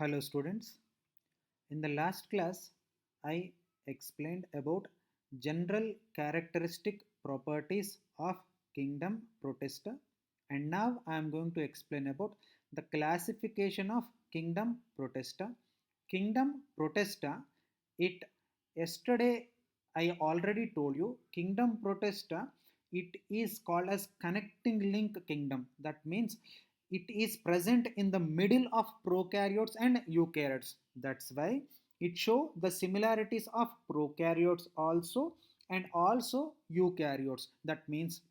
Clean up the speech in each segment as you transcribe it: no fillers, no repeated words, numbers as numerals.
Hello students. In the last class, I explained about general characteristic properties of kingdom protesta, and now I am going to explain about the classification of kingdom protesta. Kingdom protesta, it yesterday I already told you kingdom protesta, it is called as connecting link kingdom. That means it is present in the middle of prokaryotes and eukaryotes. That's why it show the similarities of prokaryotes also and also eukaryotes. That means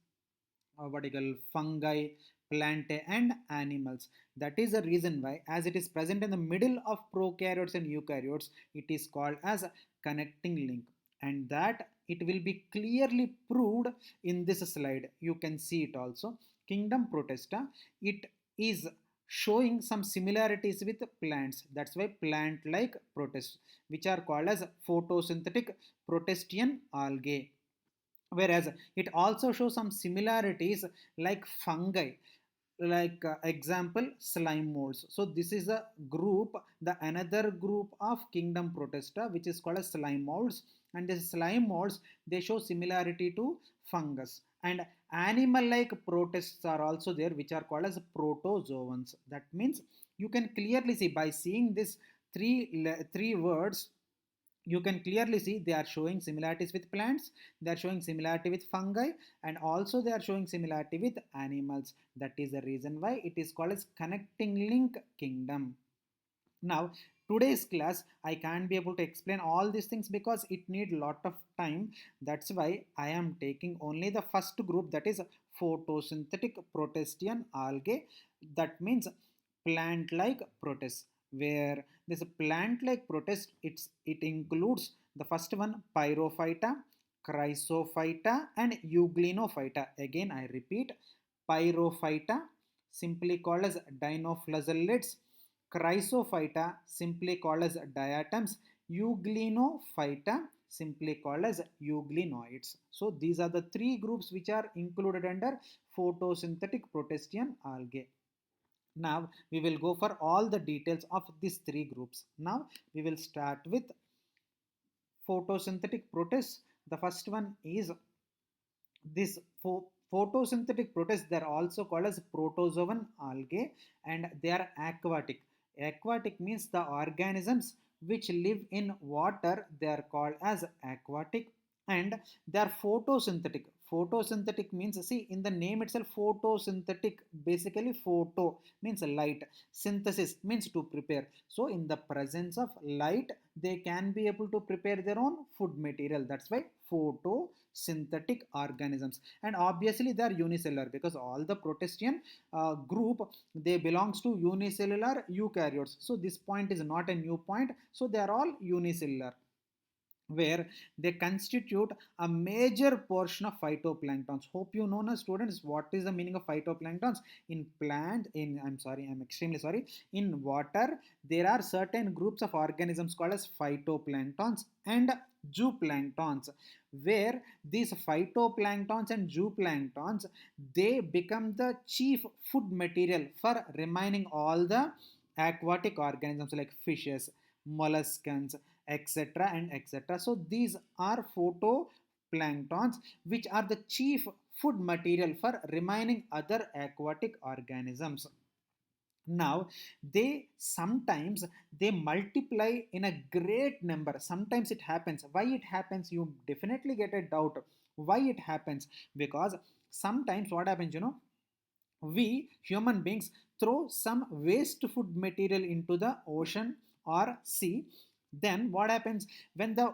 what you call fungi, plant and animals. That is the reason why as it is present in the middle of prokaryotes and eukaryotes, it is called as a connecting link, and that it will be clearly proved in this slide. You can see it also. Kingdom protesta, it is showing some similarities with plants. That's why plant like protists, which are called as photosynthetic protestian algae, whereas it also shows some similarities like fungi, like example slime molds. So this is a group, the another group of kingdom protesta, which is called as slime molds, and these slime molds, they show similarity to fungus. And animal like protists are also there, which are called as protozoans. That means you can clearly see by seeing this three words, you can clearly see they are showing similarities with plants, they are showing similarity with fungi, and also they are showing similarity with animals. That is the reason why it is called as connecting link kingdom. Now today's class I can't be able to explain all these things because it need lot of time. That's why I am taking only the first group, that is photosynthetic protestian algae. That means plant like protists, where this plant like protist, it includes the first one pyrophyta, chrysophyta and euglenophyta. Again I repeat, pyrophyta, simply called as dinoflagellates; chrysophyta, simply called as diatoms; euglenophyta, simply called as euglenoids. So these are the three groups which are included under photosynthetic protestian algae. Now we will go for all the details of these three groups. Now we will start with photosynthetic protists. The first one is this photosynthetic protists. They are also called as protozoan algae, and they are aquatic. Aquatic means the organisms which live in water, they are called as aquatic, and they are photosynthetic. Photosynthetic means, see in the name itself, photosynthetic, basically photo means light, synthesis means to prepare. So in the presence of light, they can be able to prepare their own food material. That's why photosynthetic organisms. And obviously they are unicellular, because all the protestian group, they belongs to unicellular eukaryotes. So this point is not a new point, so they are all unicellular, where they constitute a major portion of phytoplanktons. Hope you know now students what is the meaning of phytoplanktons. In plant, in I'm sorry, I'm extremely sorry, in water there are certain groups of organisms called as phytoplanktons and zooplanktons, where these phytoplanktons and zooplanktons, they become the chief food material for remaining all the aquatic organisms like fishes, molluscans, etc. and etc. So these are photoplanktons, which are the chief food material for remaining other aquatic organisms. Now they sometimes they multiply in a great number. Sometimes it happens. Why it happens? You definitely get a doubt why it happens. Because sometimes what happens, we human beings throw some waste food material into the ocean or sea. Then what happens, when the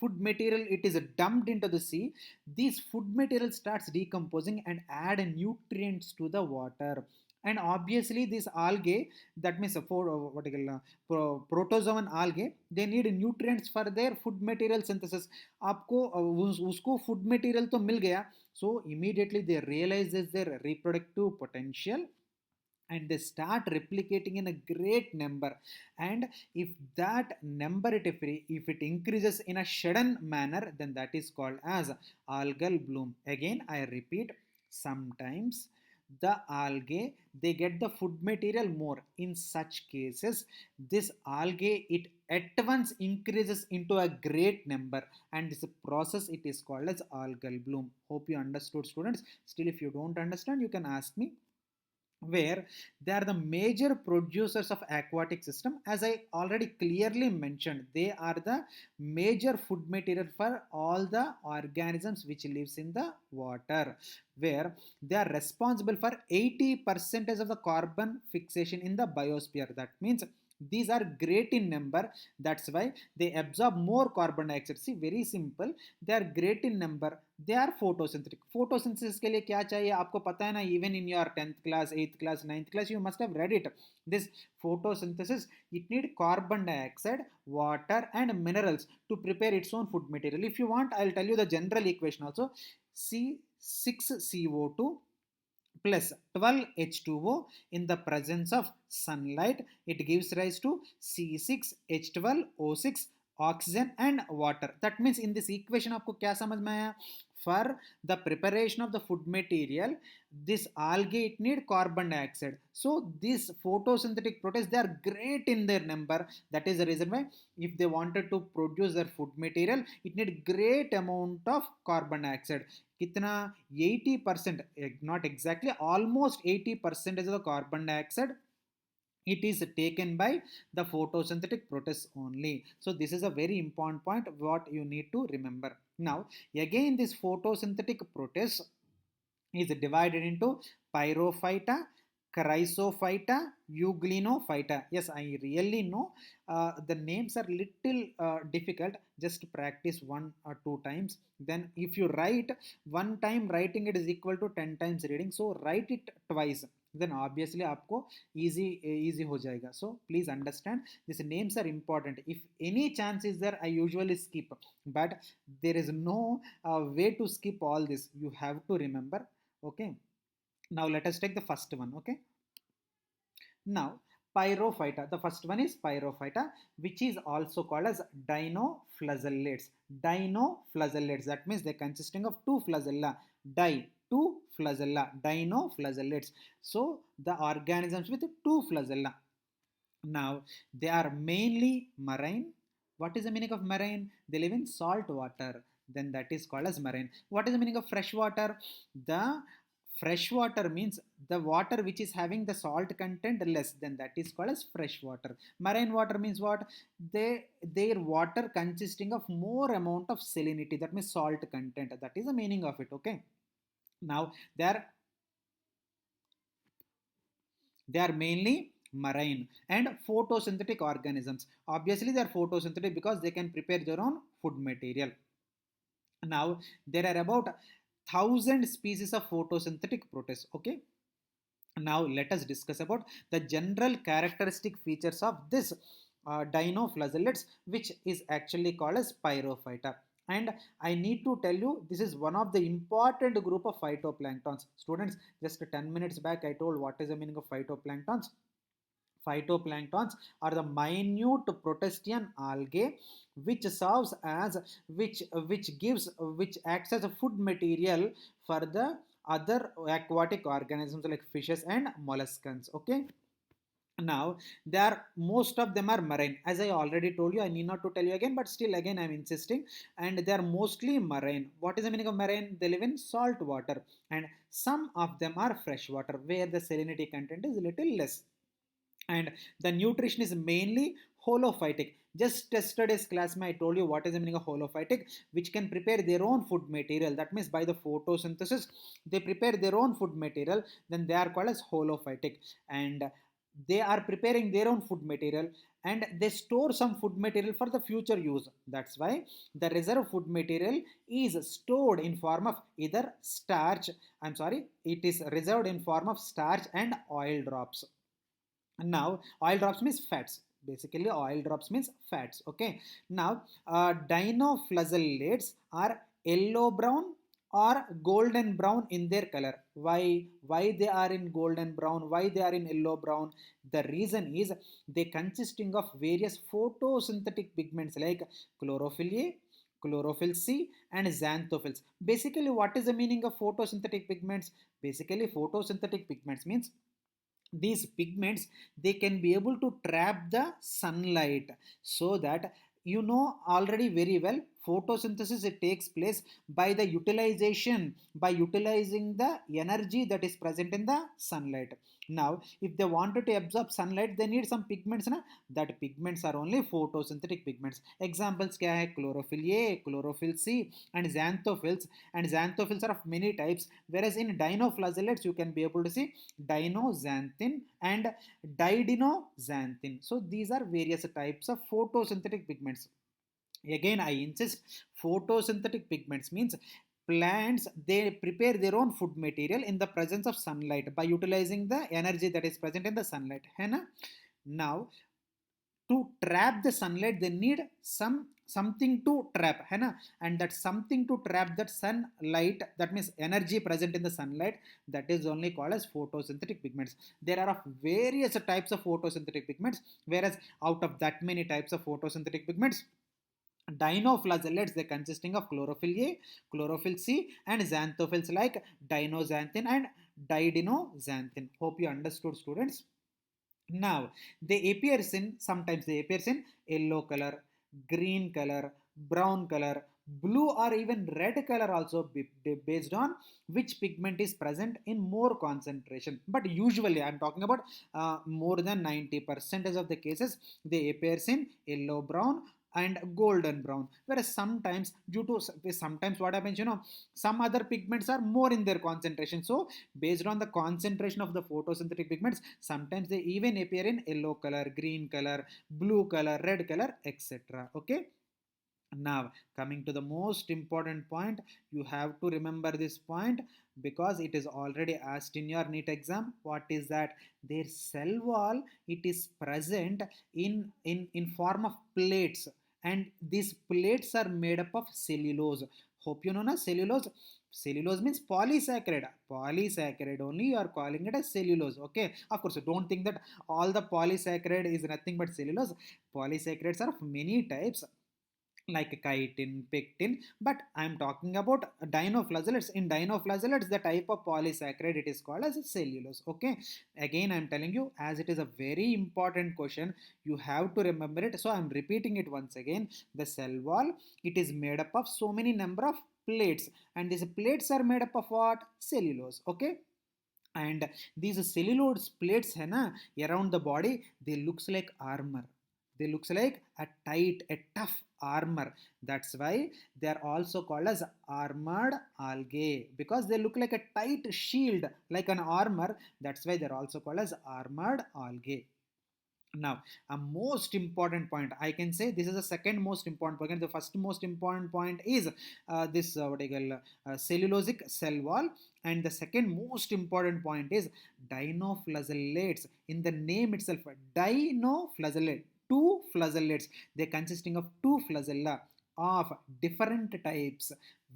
food material it is dumped into the sea, this food material starts decomposing and add nutrients to the water. And obviously this algae, that means for what you call protozoan algae, they need nutrients for their food material synthesis. आपको उसको food material तो मिल गया, so immediately they realizes their reproductive potential, and they start replicating in a great number. And if that number, if it increases in a sudden manner, then that is called as algal bloom. Again I repeat, sometimes the algae they get the food material more. In such cases, this algae it at once increases into a great number, and this process it is called as algal bloom. Hope you understood, students. Still, if you don't understand, you can ask me. Where they are the major producers of aquatic system, as I already clearly mentioned, they are the major food material for all the organisms which lives in the water, where they are responsible for 80% of the carbon fixation in the biosphere. That means these are great in number. That's why they absorb more carbon dioxide. See, very simple, they are great in number. They are photosynthetic. Photosynthesis के लिए क्या चाहिए आपको पता है ना. Even in your 10th class, 8th class, 9th class, you must have read it. This photosynthesis, it need carbon dioxide, water and minerals to prepare its own food material. If you want, I'll tell you the general equation also. C6CO2 plus 12H2O in the presence of sunlight, it gives rise to C6H12O6 oxygen and water. That means in this equation आपको क्या समझ में आया. For the preparation of the food material, this algae it need carbon dioxide. So these photosynthetic proteins, they are great in their number. That is the reason why if they wanted to produce their food material, it need great amount of carbon dioxide. कितना 80%, not exactly, almost 80% of the carbon dioxide it is taken by the photosynthetic process only. So this is a very important point what you need to remember. Now again, this photosynthetic process is divided into pyrophyta, chrysophyta, euglenophyta. Yes, I really know the names are little difficult. Just practice 1 or 2 times. Then if you write one time, writing it is equal to 10 times reading. So write it twice, then obviously आपको easy हो जाएगा. So please understand, these names are important. If any chance is there, I usually skip, but there is no way to skip all this. You have to remember. Okay, now let us take the first one. Okay, now pyrophyta, the first one is pyrophyta, which is also called as dinoflagellates. Dinoflagellates, that means they're consisting of two flagella. Two flagella, dinoflagellates. So the organisms with two flagella. Now they are mainly marine. What is the meaning of marine? They live in salt water. Then that is called as marine. What is the meaning of fresh water? The fresh water means the water which is having the salt content less, then that is called as fresh water. Marine water means what? Their water consisting of more amount of salinity, that means salt content. That is the meaning of it. Okay, now they are mainly marine and photosynthetic organisms. Obviously they are photosynthetic because they can prepare their own food material. Now there are about 1,000 species of photosynthetic protists. Okay, now let us discuss about the general characteristic features of this dinoflagellates, which is actually called as pyrophyta. And I need to tell you, this is one of the important group of phytoplanktons. Students, just 10 minutes back I told what is the meaning of phytoplanktons. Phytoplanktons are the minute protistian algae which serves as which acts as a food material for the other aquatic organisms like fishes and molluscans. Okay, now they are, most of them are marine. As I already told you, I need not to tell you again, but still again I'm insisting. And they are mostly marine. What is the meaning of marine? They live in salt water, and some of them are fresh water where the salinity content is little less. And the nutrition is mainly holophytic. Just yesterday's class I told you what is the meaning of holophytic, which can prepare their own food material. That means by the photosynthesis they prepare their own food material, then they are called as holophytic. And they are preparing their own food material, and they store some food material for the future use. That's why the reserve food material is stored in form of either starch, I'm sorry, it is reserved in form of starch and oil drops. Now oil drops means fats. Basically oil drops means fats. Okay, now dinoflagellates are yellow brown or golden brown in their color. Why they are in golden brown, why they are in yellow brown? The reason is they consisting of various photosynthetic pigments like chlorophyll A, chlorophyll C, and xanthophylls. Basically, what is the meaning of photosynthetic pigments? Basically, photosynthetic pigments means these pigments, they can be able to trap the sunlight, so that you know already very well, photosynthesis, it takes place by the utilization, by utilizing the energy that is present in the sunlight. Now if they wanted to absorb sunlight, they need some pigments na? That pigments are only photosynthetic pigments. Examples kya hai? Chlorophyll A, chlorophyll C, and xanthophylls. And xanthophylls are of many types, whereas in dinoflagellates you can be able to see dinoxanthin and didinoxanthin. So these are various types of photosynthetic pigments. Again, I insist, photosynthetic pigments means plants, they prepare their own food material in the presence of sunlight by utilizing the energy that is present in the sunlight. है ना? Now, to trap the sunlight, they need something to trap, है ना? And that something to trap that sunlight, that means energy present in the sunlight, that is only called as photosynthetic pigments. There are of various types of photosynthetic pigments, whereas out of that many types of photosynthetic pigments, dinoflagellates, they consisting of chlorophyll A, chlorophyll C, and xanthophylls like dinoxanthin and didinoxanthin. Hope you understood, students. Now, they appears in, sometimes they appears in yellow color, green color, brown color, blue or even red color also, based on which pigment is present in more concentration. But usually I am talking about more than 90% of the cases, they appears in yellow brown and golden brown, whereas sometimes due to, sometimes what happens, some other pigments are more in their concentration. So based on the concentration of the photosynthetic pigments, sometimes they even appear in yellow color, green color, blue color, red color, etc. Okay. Now, coming to the most important point, you have to remember this point because it is already asked in your NEET exam. What is that? Their cell wall, it is present in form of plates, and these plates are made up of cellulose. Hope you know na cellulose. Cellulose means polysaccharide. Polysaccharide only you are calling it as cellulose. Okay. Of course, don't think that all the polysaccharide is nothing but cellulose. Polysaccharides are of many types like chitin, pectin, but I'm talking about dinoflagellates. In dinoflagellates, the type of polysaccharide, it is called as cellulose. Okay. Again, I'm telling you, as it is a very important question, you have to remember it. So I'm repeating it once again. The cell wall, it is made up of so many number of plates, and these plates are made up of what? Cellulose. Okay. And these cellulose plates hai na, around the body, they looks like armor. They looks like a tough armor. That's why they are also called as armored algae, because they look like a tight shield, like an armor. That's why they're also called as armored algae. Now, a most important point, I can say this is the second most important point. The first most important point is this what I call cellulosic cell wall, and the second most important point is dinoflagellates. In the name itself, dinoflagellate, two flagellates. They consisting of two flagella of different types.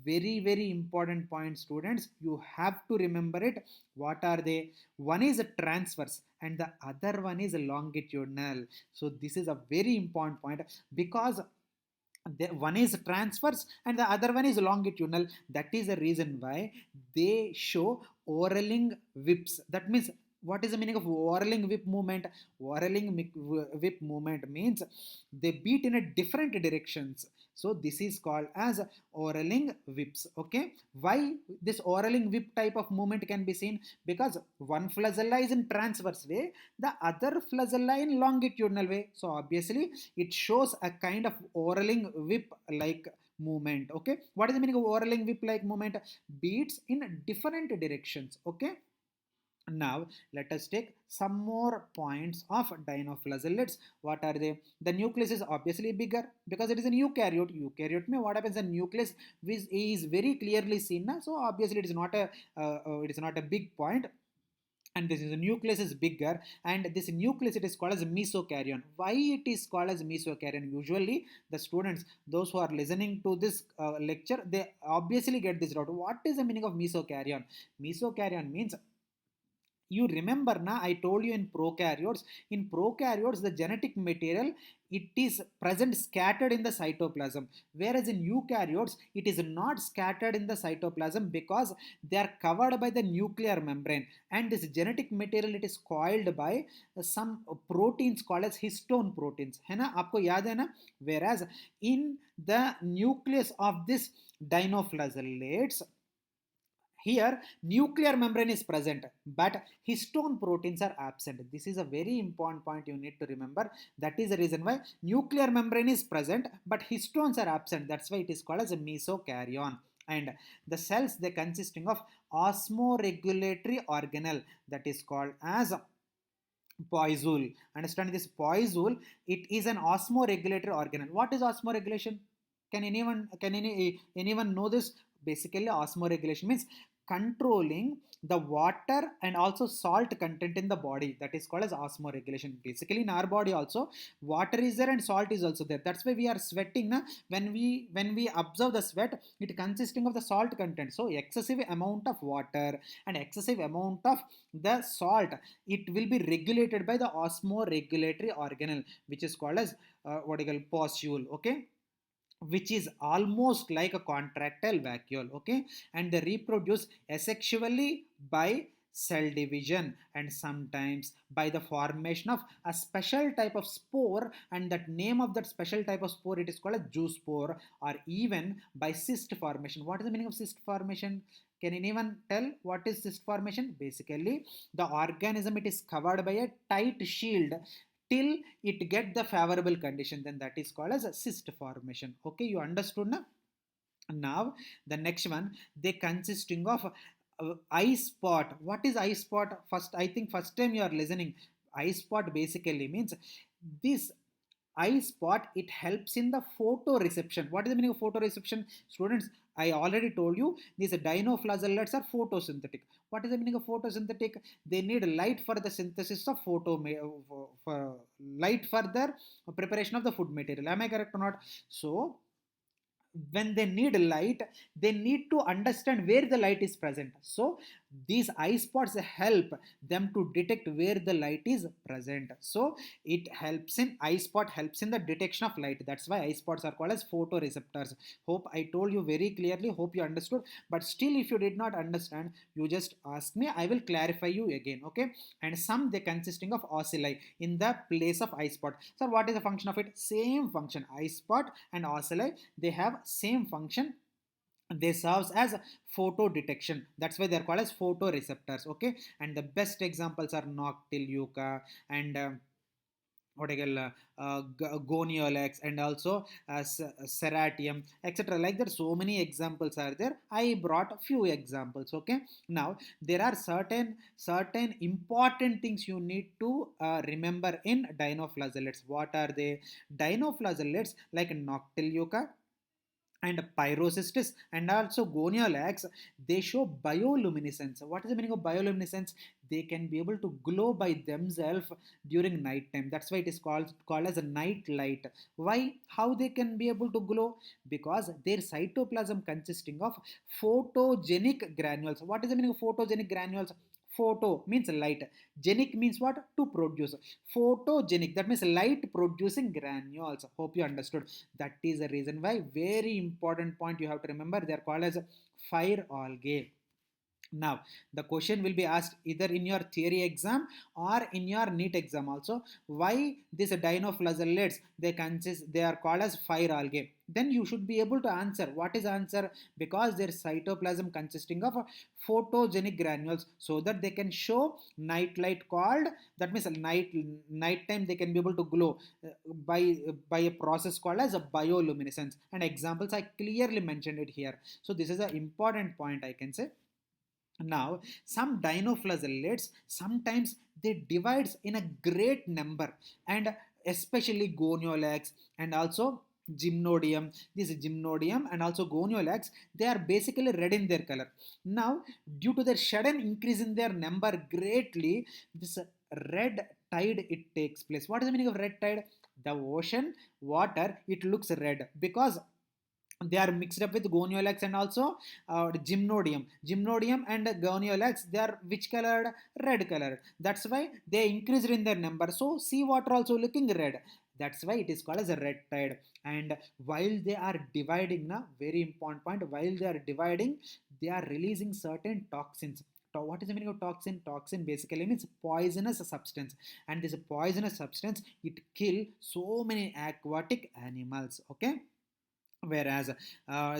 Very very important point, students. You have to remember it. What are they? One is a transverse and the other one is longitudinal. So this is a very important point because one is transverse and the other one is longitudinal. That is the reason why they show Orelling whips. That means, what is the meaning of whirling whip movement? Whirling whip movement means they beat in a different directions. So this is called as whirling whips. Okay. Why this whirling whip type of movement can be seen? Because one flagella is in transverse way, the other flagella in longitudinal way. So obviously it shows a kind of whirling whip like movement. Okay. What is the meaning of whirling whip like movement? Beats in different directions. Okay. Now, let us take some more points of dinoflagellates. What are they? The nucleus is obviously bigger because it is an eukaryote. Eukaryote means what happens? The nucleus is very clearly seen. Na? So obviously it is not a big point. And this is the nucleus is bigger, and this nucleus, it is called as mesokaryon. Why it is called as mesokaryon? Usually the students, those who are listening to this lecture, they obviously get this doubt. What is the meaning of mesokaryon? Mesokaryon means You remember na, I told you in prokaryotes the genetic material, it is present scattered in the cytoplasm, whereas in eukaryotes it is not scattered in the cytoplasm because they are covered by the nuclear membrane, and this genetic material it is coiled by some proteins called as histone proteins, है ना, आपको याद है ना. Whereas in the nucleus of this dinoflagellates, here, nuclear membrane is present, but histone proteins are absent. This is a very important point you need to remember. That is the reason why nuclear membrane is present, but histones are absent. That's why it is called as a mesokaryon. And the cells, they consisting of osmoregulatory organelle, that is called as poisule. Understand this poisule? It is an osmoregulatory organelle. What is osmoregulation? Anyone know this? Basically, osmoregulation means controlling the water and also salt content in the body. That is called as osmoregulation. Basically, in our body also, water is there and salt is also there. That's why we are sweating. Na? When we observe the sweat, it consisting of the salt content. So excessive amount of water and excessive amount of the salt, it will be regulated by the osmoregulatory organelle, which is called as what you call poisule. Okay, which is almost like a contractile vacuole. Okay, and they reproduce asexually by cell division and sometimes by the formation of a special type of spore, and that name of that special type of spore, it is called a zoospore, or even by cyst formation. What is the meaning of cyst formation? Can anyone tell what is cyst formation? Basically, the organism, it is covered by a tight shield till it get the favorable condition, then that is called as a cyst formation. Okay, you understood now. Now the next one, they consisting of eye spot. What is eye spot? First, I think first time you are listening. Eye spot basically means this eye spot, it helps in the photoreception. What is the meaning of photoreception, students? I already told you these dinoflagellates are photosynthetic. What is the meaning of photosynthetic? They need light for the synthesis of for light for their preparation of the food material. Am I correct or not? So when they need light, they need to understand where the light is present. So these eye spots help them to detect where the light is present. So it helps in eye spot helps in the detection of light. That's why eye spots are called as photoreceptors. Hope I told you very clearly. Hope you understood. But still, if you did not understand, you just ask me, I will clarify you again. Okay, and some, they consisting of ocelli in the place of eye spot. So what is the function of it? Same function. Eye spot and ocelli, they have same function. They serves as photo detection. That's why they're called as photoreceptors. Okay, and the best examples are noctiluca and what I call Goniolax, and also Serratium, etc. Like that, so many examples are there. I brought a few examples. Okay, now there are certain important things you need to remember in dinoflagellates. What are they? Dinoflagellates like Noctiluca and Pyrocystis and also Goniolax, they show bioluminescence. What is the meaning of bioluminescence? They can be able to glow by themselves during night time. That's why it is called as a night light. Why? How they can be able to glow? Because their cytoplasm consisting of photogenic granules. What is the meaning of photogenic granules? Photo means light. Genic means what? To produce. Photogenic, that means light producing granules. Hope you understood. That is the reason why, very important point you have to remember, they are called as fire algae. Now, the question will be asked either in your theory exam or in your NEET exam also. Why these dinoflagellates, they are called as fire algae? Then you should be able to answer. What is answer? Because their cytoplasm consisting of photogenic granules, so that they can show night light called. That means night time they can be able to glow by a process called as a bioluminescence. And examples I clearly mentioned it here. So this is an important point I can say. Now, some dinoflagellates sometimes they divides in a great number, and especially Goniolax and also Gymnodium. This Gymnodium and also Goniolax, they are basically red in their color. Now, due to their sudden increase in their number greatly, this red tide it takes place. What is the meaning of red tide? The ocean water, it looks red because they are mixed up with goniolax and also gymnodium and goniolax, they are which colored? Red colored. That's why they increased in their number, so seawater also looking red. That's why it is called as a red tide. And while they are dividing, na, very important point, while they are dividing, they are releasing certain toxins. What is the meaning of toxin? Toxin basically means poisonous substance, and this poisonous substance, it kill so many aquatic animals. Okay, whereas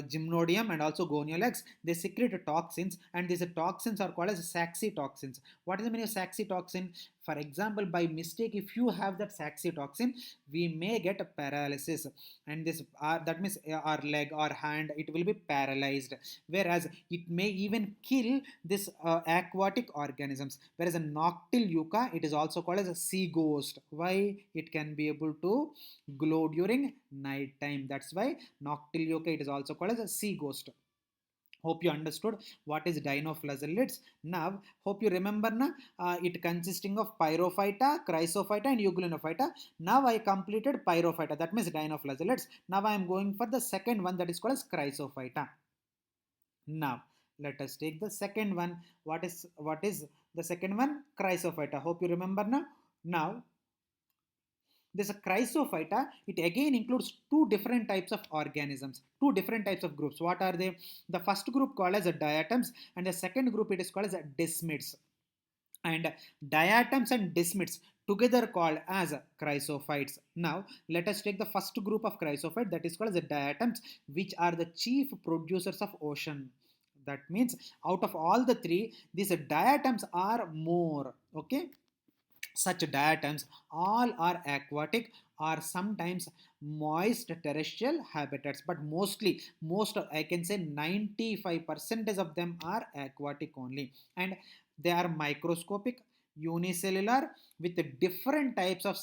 gymnodium and also goniolax, they secrete toxins, and these toxins are called as saxitoxins. What is the meaning of saxitoxin? For example, by mistake, if you have that saxitoxin, we may get a paralysis, and this that means our leg or hand, it will be paralyzed. Whereas it may even kill this aquatic organisms. Whereas a noctile yucca, it is also called as a sea ghost. Why? It can be able to glow during night time. That's why noctile yucca, it is also called as a sea ghost. Hope you understood what is dinoflagellates. Now, hope you remember na, it consisting of pyrophyta, chrysophyta and euglenophyta. Now I completed pyrophyta, that means dinoflagellates. Now I am going for the second one, that is called as chrysophyta. Now let us take the second one. What is the second one? Chrysophyta. Hope you remember now. Now this chrysophyta, it again includes two different types of organisms, two different types of groups. What are they? The first group called as a diatoms, and the second group it is called as a desmids. And diatoms and desmids together called as chrysophytes. Now let us take the first group of chrysophyte, that is called as the diatoms, which are the chief producers of ocean. That means out of all the three, these diatoms are more. Okay, such diatoms all are aquatic or sometimes moist terrestrial habitats, but most of, I can say 95% of them are aquatic only, and they are microscopic, unicellular, with different types of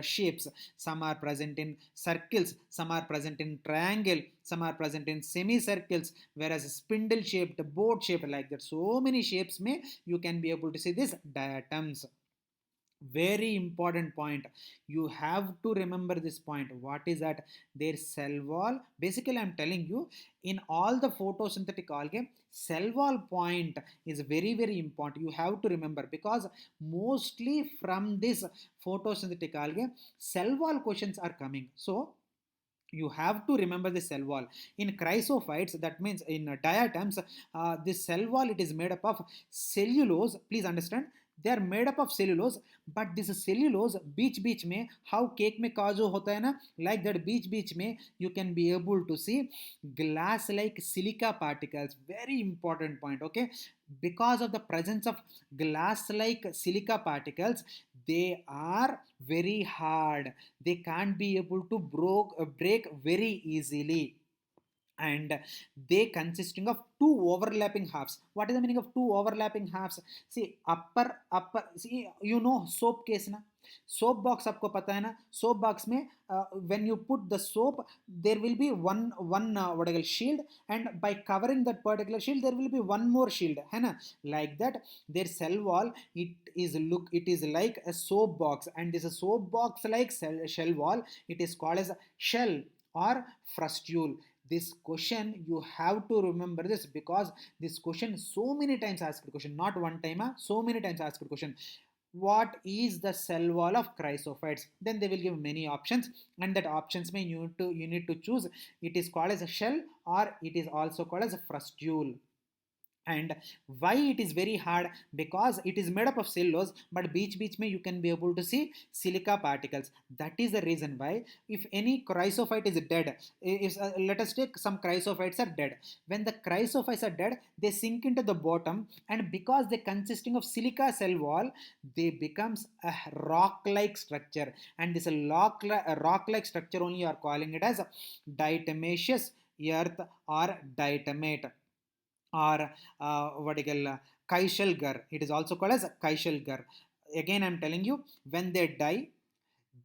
shapes. Some are present in circles, some are present in triangle, some are present in semicircles, whereas spindle shaped, boat shaped, like that. So many shapes may you can be able to see these diatoms. Very important point, you have to remember this point. What is that? Their cell wall, basically I'm telling you, in all the photosynthetic algae, cell wall point is very very important. You have to remember, because mostly from this photosynthetic algae, cell wall questions are coming. So you have to remember the cell wall. In chrysophytes, that means in diatoms, this cell wall, it is made up of cellulose. Please understand, they are made up of cellulose, but this cellulose बीच बीच में, how cake में काजू होता है ना, like that बीच बीच में you can be able to see glass like silica particles. Very important point. Okay, because of the presence of glass like silica particles, they are very hard, they can't be able to break very easily, and they consisting of two overlapping halves. What is the meaning of two overlapping halves? See, upper, see, you know soap case na, soap box आपको पता है ना, soap box में when you put the soap, there will be one what I call shield, and by covering that particular shield there will be one more shield है ना, like that. Their cell wall, it is like a soap box, and this soap box like shell wall, it is called as shell or frustule. This question you have to remember this, because this question so many times asked question, not one time, so many times asked question. What is the cell wall of chrysophytes? Then they will give many options, and that options may you need to choose. It is called as a shell, or it is also called as a frustule. And why it is very hard? Because it is made up of cellulose, but beach mein you can be able to see silica particles. That is the reason why, if any chrysophyte is dead, let us take some chrysophytes are dead. When the chrysophytes are dead, they sink into the bottom, and because they consisting of silica cell wall, they becomes a rock like structure, and this rock like structure only you are calling it as diatomaceous earth or diatomate, or what do you call Kaishal Gar. It is also called as Kaishal Gar. Again, I'm telling you, when they die,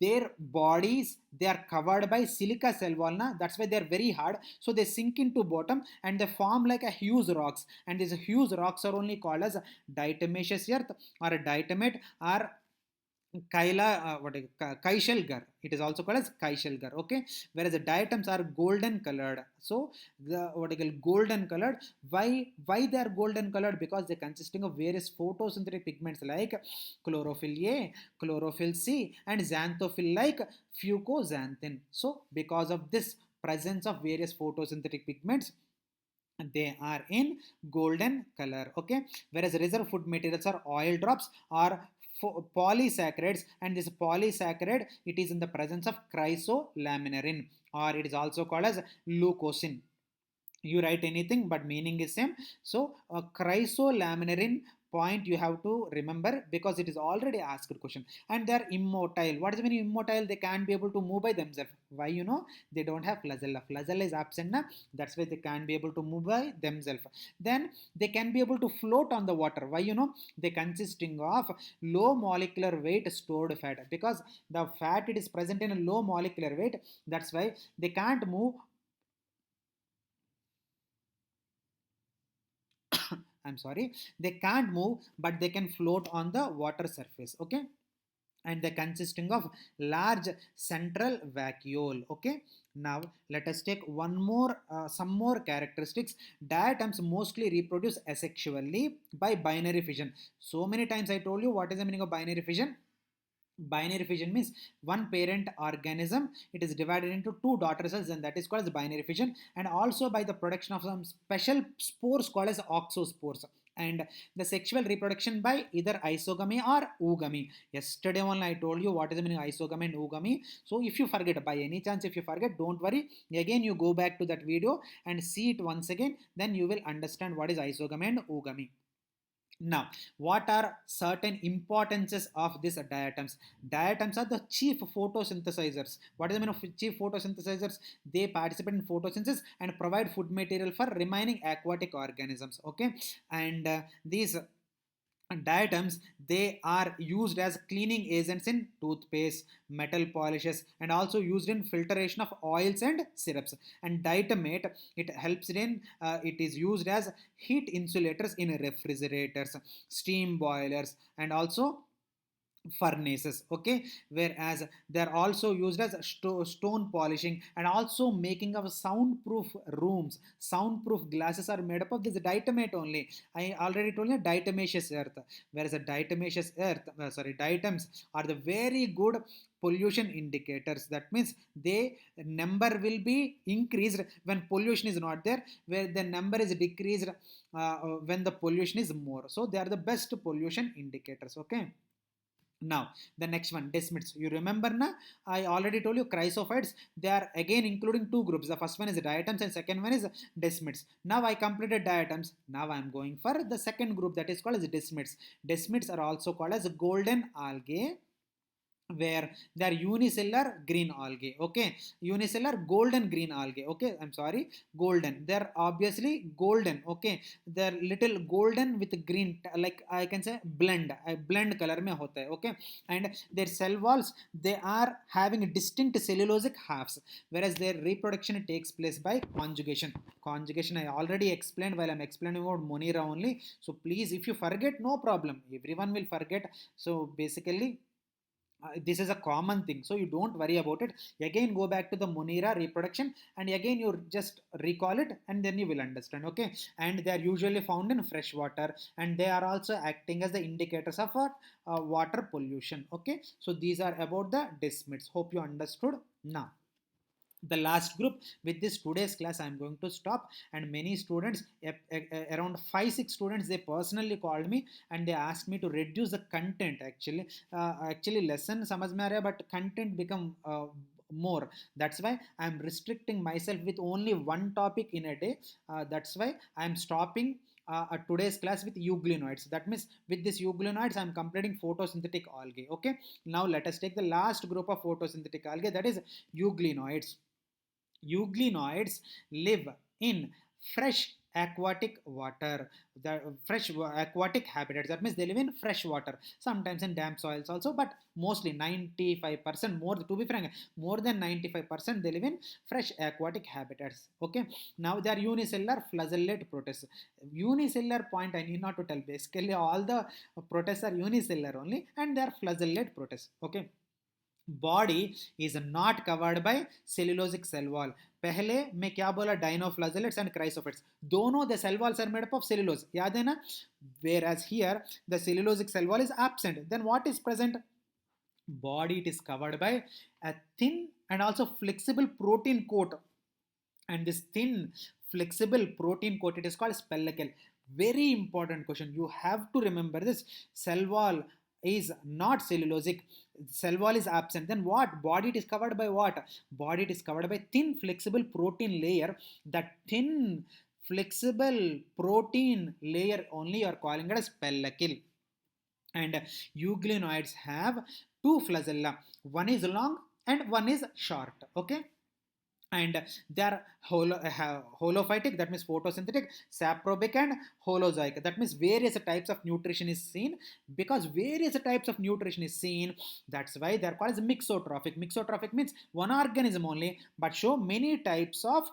their bodies, they are covered by silica cell wall na, that's why they are very hard, so they sink into bottom and they form like a huge rocks, and these huge rocks are only called as diatomaceous earth or a diatomate, or Kaishalgar. It is also called as Kaishalgar. Okay, whereas the diatoms are golden colored. So the what you call golden colored. Why they are golden colored? Because they're consisting of various photosynthetic pigments like chlorophyll A, chlorophyll C, and xanthophyll like fucoxanthin. So because of this presence of various photosynthetic pigments, they are in golden color. Okay, whereas reserve food materials are oil drops or polysaccharides, and this polysaccharide, it is in the presence of chrysolaminerin, or it is also called as leucosin. You write anything but meaning is same. So chrysolaminerin point you have to remember, because it is already asked question. And they are immotile. What is the meaning immotile? They can't be able to move by themselves. Why? They don't have flagella. Flagella is absent na? That's why they can't be able to move by themselves. Then they can be able to float on the water. Why? They consisting of low molecular weight stored fat, because the fat, it is present in a low molecular weight. That's why they can't move. I'm sorry, they can't move, but they can float on the water surface. Okay, and they're consisting of large central vacuole. Okay, now let us take some more characteristics. Diatoms mostly reproduce asexually by binary fission. So many times I told you what is the meaning of binary fission. Binary fission means one parent organism, it is divided into two daughter cells, and that is called as binary fission. And also by the production of some special spores called as oxospores. And the sexual reproduction by either isogamy or oogamy. Yesterday only I told you what is the meaning of isogamy and oogamy. So if you forget, by any chance if you forget, don't worry, again you go back to that video and see it once again, then you will understand what is isogamy and oogamy. Now, what are certain importances of these diatoms? Diatoms are the chief photosynthesizers. What is the meaning of chief photosynthesizers? They participate in photosynthesis and provide food material for remaining aquatic organisms. Okay, and these diatoms, they are used as cleaning agents in toothpaste, metal polishes, and also used in filtration of oils and syrups. And diatomate, it helps in it is used as heat insulators in refrigerators, steam boilers, and also furnaces. Okay, whereas they're also used as stone polishing and also making of soundproof rooms. Soundproof glasses are made up of this diatomate only. I already told you diatomaceous earth. Whereas a diatomaceous earth, sorry, diatoms are the very good pollution indicators. That means they number will be increased when pollution is not there, where the number is decreased when the pollution is more. So they are the best pollution indicators. Okay, now, the next one, desmids. You remember, na? I already told you chrysophytes. They are again including two groups. The first one is diatoms and second one is desmids. Now I completed diatoms. Now I am going for the second group, that is called as desmids. Desmids are also called as golden algae, where they are unicellular green algae. Okay, unicellular golden green algae. Okay, I'm sorry, golden, they're obviously golden. Okay, they're little golden with green, like I can say blend color mein hota hai. Okay, and their cell walls, they are having distinct cellulosic halves, whereas their reproduction takes place by conjugation. Conjugation I already explained while I'm explaining about monera only. So please, if you forget, no problem, everyone will forget. So basically, this is a common thing, so you don't worry about it. Again, go back to the monera reproduction, and again you just recall it, and then you will understand. Okay, and they are usually found in fresh water, and they are also acting as the indicators of water pollution. Okay, so these are about the desmids. Hope you understood. Now, the last group, with this today's class I'm going to stop. And many students, around 5 6 students, they personally called me and they asked me to reduce the content. Actually lesson samajh mein aa raha hai, but content become more. That's why I'm restricting myself with only one topic in a day. That's why I'm stopping today's class with euglenoids. That means with this euglenoids I'm completing photosynthetic algae. Okay, now let us take the last group of photosynthetic algae, that is euglenoids. Euglenoids live in fresh aquatic water, the aquatic habitats. That means they live in fresh water, sometimes in damp soils also, but mostly 95%, more to be frank, more than 95% they live in fresh aquatic habitats. Okay, now they are unicellular flagellate protists. Unicellular point I need not to tell. Basically, all the protists are unicellular only, and they are flagellate protists. Okay, body is not covered by cellulosic cell wall. पहले मैं क्या बोला, डाइनोफ्लाजेलेट्स and chrysophytes दोनों the cell walls are made up of cellulose, याद है ना? Whereas here the cellulosic cell wall is absent, then what is present? Body, it is covered by a thin and also flexible protein coat, and this thin flexible protein coat, it is called spellacle. Very important question, you have to remember this. Cell wall is not cellulosic, cell wall is absent, then what? Body, it is covered by what? Body, it is covered by thin flexible protein layer. That thin flexible protein layer only you are calling it as spellacle. And euglenoids have two flagella, one is long and one is short. Okay, and they are holophytic, that means photosynthetic, saprobic, and holozoic, that means various types of nutrition is seen. Because various types of nutrition is seen, that's why they are called as mixotrophic. Mixotrophic means one organism only but show many types of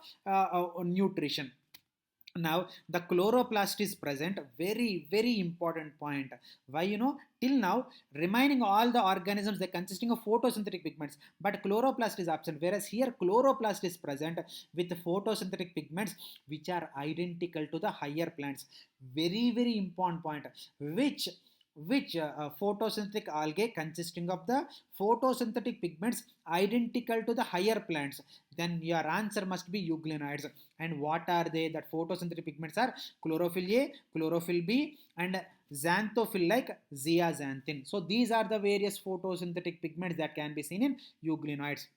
nutrition. Now the chloroplast is present, very very important point. Why? Till now remaining all the organisms, they consisting of photosynthetic pigments, but chloroplast is absent, whereas here chloroplast is present with photosynthetic pigments which are identical to the higher plants. Very very important point. Which photosynthetic algae consisting of the photosynthetic pigments identical to the higher plants? Then your answer must be euglenoids. And what are they? That photosynthetic pigments are chlorophyll A, chlorophyll B, and xanthophyll like zeaxanthin. So these are the various photosynthetic pigments that can be seen in euglenoids.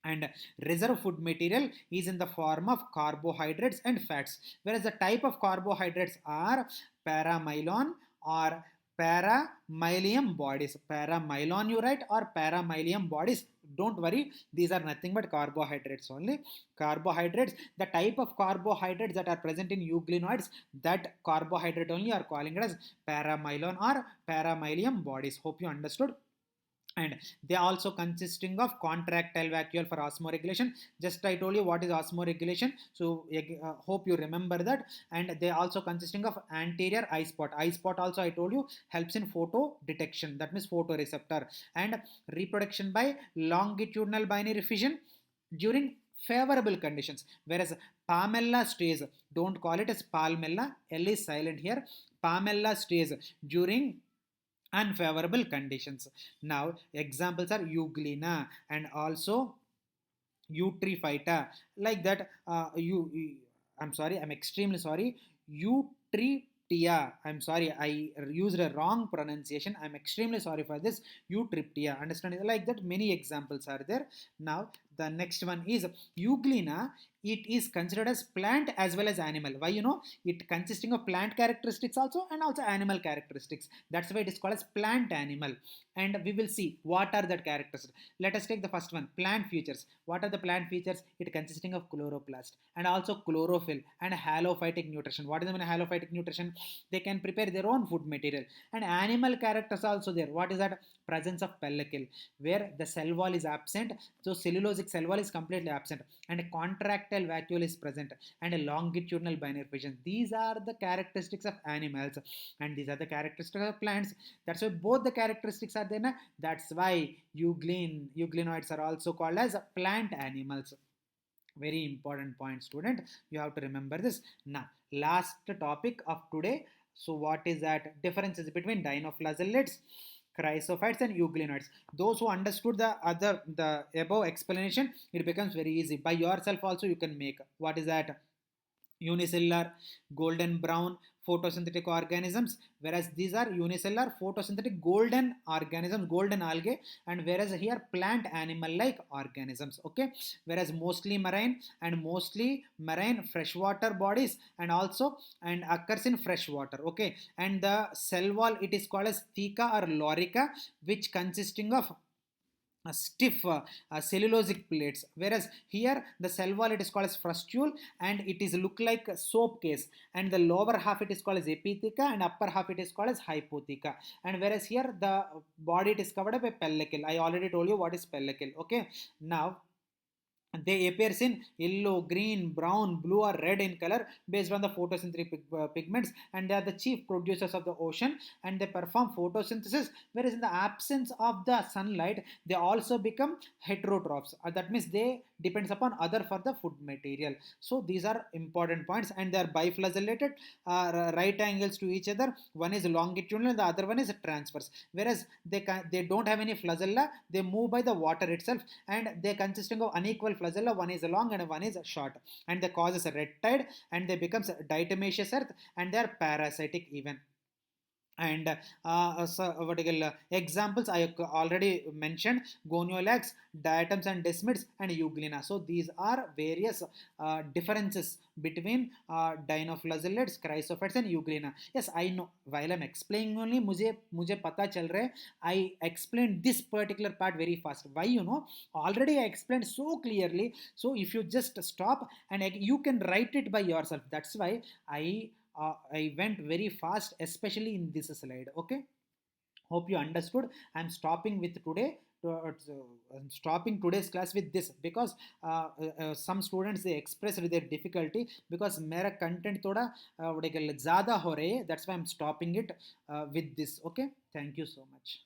And reserve food material is in the form of carbohydrates and fats, whereas the type of carbohydrates are paramylon or paramylium bodies. Paramylon you write, or paramylium bodies, don't worry, these are nothing but carbohydrates only. Carbohydrates, the type of carbohydrates that are present in euglenoids, that carbohydrate only are calling it as paramylon or paramylium bodies. Hope you understood. And they are also consisting of contractile vacuole for osmoregulation. Just I told you what is osmoregulation, so hope you remember that. And they are also consisting of anterior eye spot. Eye spot also I told you helps in photo detection, that means photoreceptor. And reproduction by longitudinal binary fission during favorable conditions, whereas palmella stays, don't call it as palmella, L is silent here, palmella stays during unfavorable conditions. Now examples are euglena and also Eutryphyta, like that. I'm sorry, I'm extremely sorry, Eutryptia. I'm sorry, I used a wrong pronunciation. I'm extremely sorry for this. Eutryptia. Understand? Like that, many examples are there. Now the next one is euglena. It is considered as plant as well as animal. Why? It consisting of plant characteristics also and also animal characteristics. That's why it is called as plant animal. And we will see what are the characteristics. Let us take the first one, plant features. What are the plant features? It consisting of chloroplast and also chlorophyll and halophytic nutrition. What is the halophytic nutrition? They can prepare their own food material. And animal characters also there. What is that? Presence of pellicle, where the cell wall is absent, so cellulosic cell wall is completely absent, and a contractile vacuole is present, and a longitudinal binary fission. These are the characteristics of animals, and these are the characteristics of plants. That's why both the characteristics are there. Na? That's why euglenoids are also called as plant animals. Very important point, student. You have to remember this. Now, last topic of today. So, what is that? Differences between dinoflagellates, chrysophytes, and euglenoids. Those who understood the above explanation, it becomes very easy. By yourself also you can make. What is that? Unicellular golden brown photosynthetic organisms, whereas these are unicellular photosynthetic golden organisms, golden algae, and whereas here plant animal like organisms. Okay, whereas mostly marine freshwater bodies, and also and occurs in freshwater. Okay, and the cell wall, it is called as theca or lorica, which consisting of stiff cellulosic plates, whereas here the cell wall it is called as frustule, and it is look like a soap case, and the lower half it is called as epitheca, and upper half it is called as hypotheca, and whereas here the body it is covered by pellicle. I already told you what is pellicle. Okay, now they appears in yellow, green, brown, blue or red in color based on the photosynthetic pigments, and they are the chief producers of the ocean, and they perform photosynthesis, whereas in the absence of the sunlight they also become heterotrophs. That means they depends upon other for the food material. So these are important points, and they are biflagellated, right angles to each other. One is longitudinal, the other one is transverse, whereas they don't have any flagella, they move by the water itself, and they consisting of unequal flagella, one is long and one is short, and they causes a red tide, and they becomes diatomaceous earth, and they are parasitic even. And so what you call, examples I already mentioned: goniolax, diatoms and desmids, and euglena. So these are various differences between dinoflagellates, chrysophytes and euglena. Yes, I know, while I'm explaining only मुझे मुझे पता चल रहा है, I explained this particular part very fast. Why, already I explained so clearly. So if you just stop and you can write it by yourself. That's why I went very fast, especially in this slide. Okay, hope you understood. I'm stopping with today. I'm stopping today's class with this because some students they expressed their difficulty because मेरा content थोड़ा what I call ज़्यादा हो रहे. That's why I'm stopping it with this. Okay, thank you so much.